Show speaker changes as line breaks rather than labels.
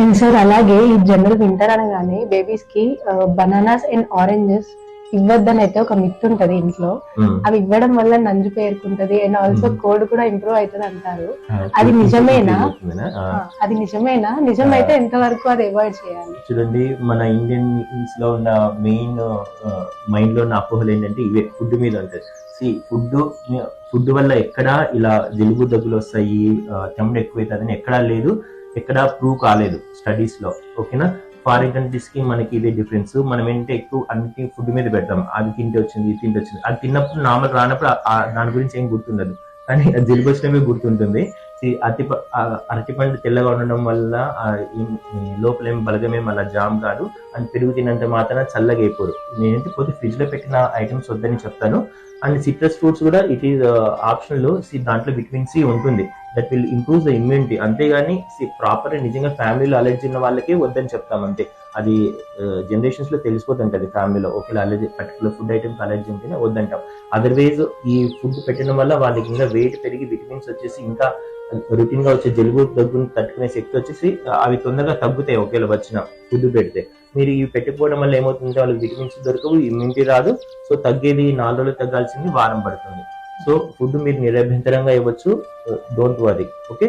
And sir అలాగే ఈ general winter అనగానే బేబీస్ కి బనానాస్ అండ్ ఆరెంజెస్ ఇవ్వద్దని అయితే ఒక మిత్ ఉంటది ఇంట్లో. అవి ఇవ్వడం వల్ల నంజు పేరుకుంటది అండ్ ఆల్సో కోడ్ కూడా ఇంప్రూవ్ అవుతుంది అంటారు. అది నిజమేనా? అది నిజమేనా? నిజమైతే ఎంత వరకు అది అవాయిడ్ చేయాలి?
చూడండి, మన ఇండియన్స్ లో ఉన్న మెయిన్ మైండ్ లో ఉన్న అపోహలు ఏంటంటే ఇవే ఫుడ్ మీద ఉంటుంది. ఫుడ్ వల్ల ఎక్కడా ఇలా జలుబు దగ్గులు వస్తాయి, చెమట ఎక్కువైతుందని ఎక్కడా లేదు, ఎక్కడా ప్రూవ్ కాలేదు స్టడీస్ లో. ఓకేనా? ఫారిన్ కంట్రీస్ కి మనకి ఇదే డిఫరెన్స్. మనం ఏంటంటే ఎక్కువ అన్ని ఫుడ్ మీద పెడతాం. అది తింటే వచ్చింది, ఇది తింటే వచ్చింది. అది తిన్నప్పుడు నార్మల్ రానప్పుడు దాని గురించి ఏం గుర్తుండదు, కానీ అది జలుబు వచ్చినవే గుర్తుంటుంది. అరటిపండు తెల్లగా ఉండడం వల్ల లోపలేం బలగమేం అలా జామ్ కాదు. అండ్ పెరుగు తిన్నంత మాత్రం చల్లగా అయిపోరు. నేనంటే పోతే ఫ్రిడ్జ్ లో పెట్టిన ఐటమ్స్ వద్దని చెప్తాను. అండ్ సిట్రస్ ఫ్రూట్స్ కూడా ఇట్ ఈస్ ఆప్షనల్. దాంట్లో విటమిన్ సి ఉంటుంది, that will improve the immunity. అంతేగాని ప్రాపర్ నిజంగా ఫ్యామిలీలో అలర్జీ ఉన్న వాళ్ళకే వద్దని చెప్తాం అంతే. అది జనరేషన్స్ లో తెలిసిపోతుంటది ఫ్యామిలీలో, ఒకేలా allergy particular food items allergy ఉంటేనే వద్దంటాం. అదర్వైజ్ ఈ ఫుడ్ పెట్టడం వల్ల వాళ్ళకి ఇంకా వెయిట్ పెరిగి విటమిన్స్ వచ్చేసి ఇంకా రొటీన్ గా వచ్చే జలుబు దగ్గును తట్టుకునే శక్తి వచ్చేసి అవి తొందరగా తగ్గుతాయి ఒకవేళ వచ్చిన ఫుడ్ పెడితే. మీరు ఇవి పెట్టుకోవడం వల్ల ఏమవుతుందంటే వాళ్ళకి విటమిన్స్ దొరకవు, ఇమ్యూనిటీ రాదు. సో తగ్గేది 4 రోజులు తగ్గాల్సింది వారం పడుతుంది. సో ఫుడ్ మీరు నిరభ్యంతరంగా ఇవ్వచ్చు, డోంట్ వరీ. ఓకే.